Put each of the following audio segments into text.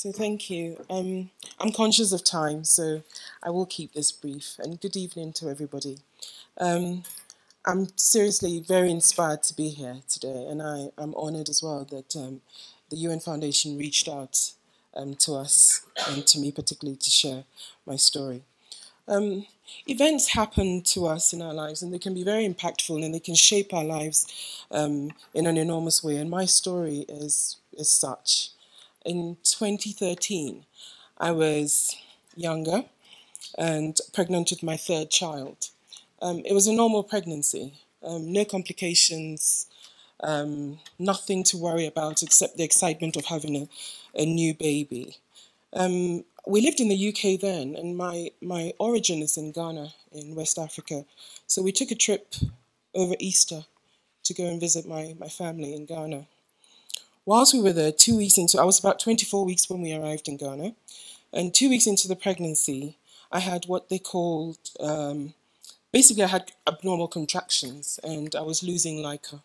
So thank you. I'm conscious of time, so I will keep this brief. And good evening to everybody. Um, I'm seriously very inspired to be here today, and I'm honoured as well that the UN Foundation reached out to us and to me particularly to share my story. Um, Events happen to us in our lives, and they can be very impactful, and they can shape our lives in an enormous way. And my story is such. In 2013, I was younger and pregnant with my third child. It was a normal pregnancy, no complications, nothing to worry about except the excitement of having a new baby. We lived in the UK then, and my origin is in Ghana, in West Africa. So we took a trip over Easter to go and visit my family in Ghana. Whilst we were there, 2 weeks into, I was about 24 weeks when we arrived in Ghana, and 2 weeks into the pregnancy, I had what they called, basically I had abnormal contractions, and I was losing Leica.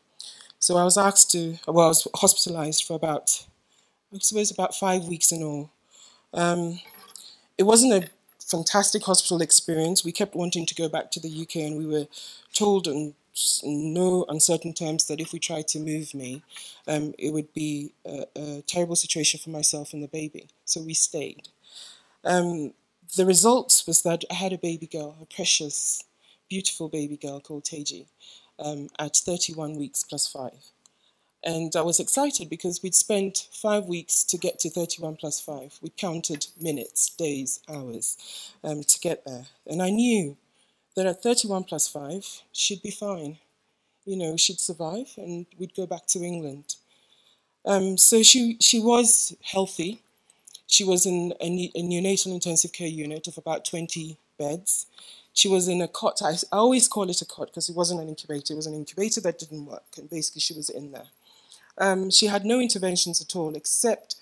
So I was I was hospitalized for I suppose about 5 weeks in all. It wasn't a fantastic hospital experience. We kept wanting to go back to the UK, and we were told in no uncertain terms that if we tried to move me, it would be a terrible situation for myself and the baby. So we stayed. The result was that I had a baby girl, a precious, beautiful baby girl called Teji, at 31 weeks plus 5. And I was excited because we'd spent 5 weeks to get to 31 plus 5. We counted minutes, days, hours to get there. And I knew that at 31 plus 5, she'd be fine. You know, she'd survive and we'd go back to England. So she was healthy. She was in a neonatal intensive care unit of about 20 beds. She was in a cot. I always call it a cot because it wasn't an incubator. It was an incubator that didn't work. And basically she was in there. She had no interventions at all except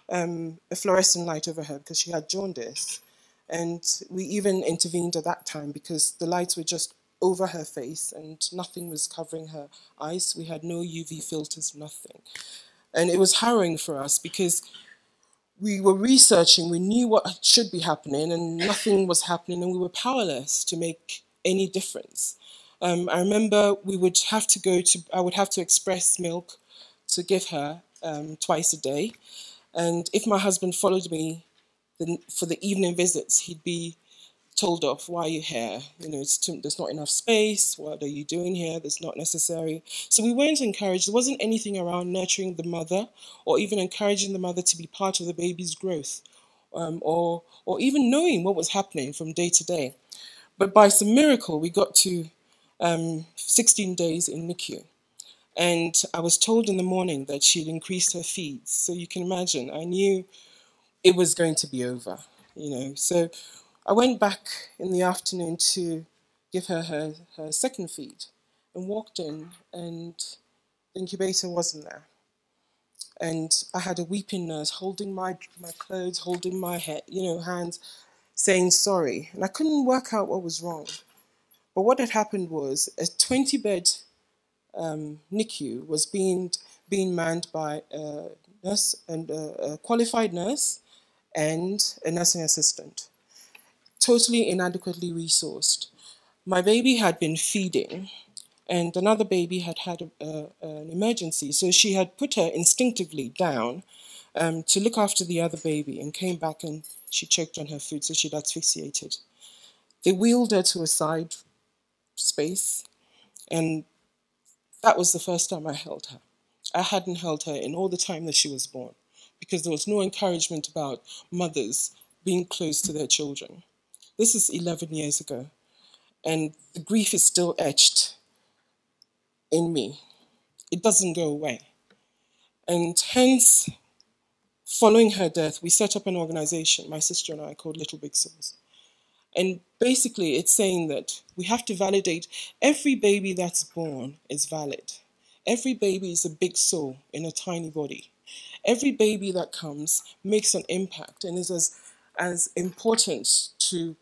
a fluorescent light over her because she had jaundice. And we even intervened at that time because the lights were just over her face and nothing was covering her eyes. We had no UV filters, nothing. And it was harrowing for us because we were researching, we knew what should be happening and nothing was happening and we were powerless to make any difference. I remember I would have to express milk to give her twice a day. And if my husband followed me for the evening visits, he'd be told off, why are you here? You know, there's not enough space. What are you doing here? That's not necessary. So we weren't encouraged. There wasn't anything around nurturing the mother or even encouraging the mother to be part of the baby's growth or even knowing what was happening from day to day. But by some miracle, we got to 16 days in NICU. And I was told in the morning that she'd increased her feeds. So you can imagine, I knew it was going to be over, you know. So I went back in the afternoon to give her second feed and walked in and the incubator wasn't there. And I had a weeping nurse holding my clothes, holding my head, hands, saying sorry. And I couldn't work out what was wrong. But what had happened was a 20-bed NICU was being manned by a nurse and a qualified nurse and a nursing assistant, totally inadequately resourced. My baby had been feeding, and another baby had an emergency, so she had put her instinctively down to look after the other baby, and came back and she choked on her food, so she'd asphyxiated. They wheeled her to a side space, and that was the first time I held her. I hadn't held her in all the time that she was born because there was no encouragement about mothers being close to their children. This is 11 years ago, and the grief is still etched in me. It doesn't go away. And hence, following her death, we set up an organization, my sister and I, called LittleBigSouls. And basically, it's saying that we have to validate every baby that's born is valid. Every baby is a big soul in a tiny body. Every baby that comes makes an impact and is as important to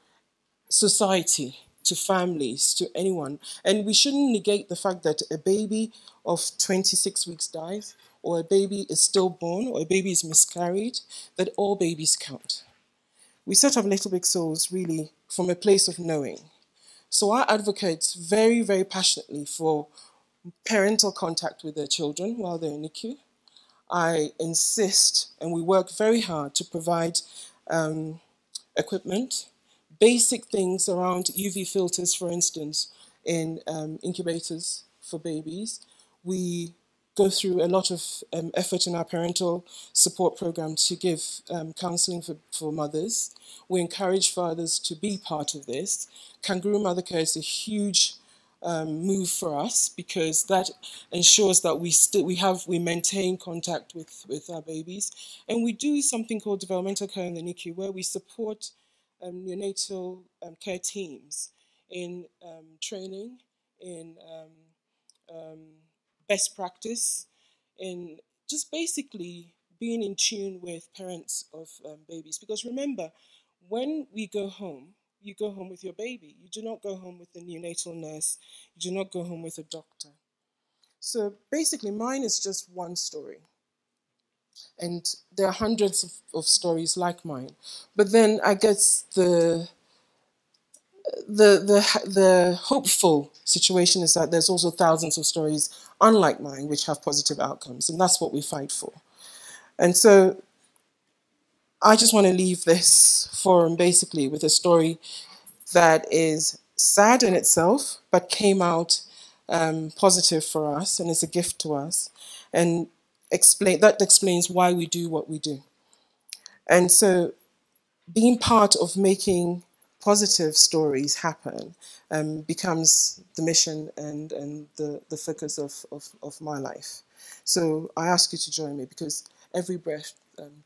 society, to families, to anyone. And we shouldn't negate the fact that a baby of 26 weeks dies, or a baby is stillborn, or a baby is miscarried, that all babies count. We set up Little Big Souls really from a place of knowing. So I advocate very, very passionately for parental contact with their children while they're in NICU. I insist, and we work very hard to provide equipment, basic things around UV filters, for instance, in incubators for babies. We go through a lot of effort in our parental support program to give counseling for mothers. We encourage fathers to be part of this. Kangaroo Mother Care is a huge move for us because that ensures that we maintain contact with our babies, and we do something called developmental care in the NICU, where we support neonatal care teams in training, in best practice, in just basically being in tune with parents of babies. Because remember, when we go home, you go home with your baby. You do not go home with the neonatal nurse. You do not go home with a doctor. So basically, mine is just one story. And there are hundreds of stories like mine. But then I guess the hopeful situation is that there's also thousands of stories unlike mine which have positive outcomes, and that's what we fight for. And so I just want to leave this forum basically with a story that is sad in itself, but came out positive for us and is a gift to us, and explains why we do what we do. And so being part of making positive stories happen becomes the mission and the focus of my life. So I ask you to join me because every breath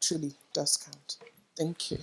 truly does count. Thank you.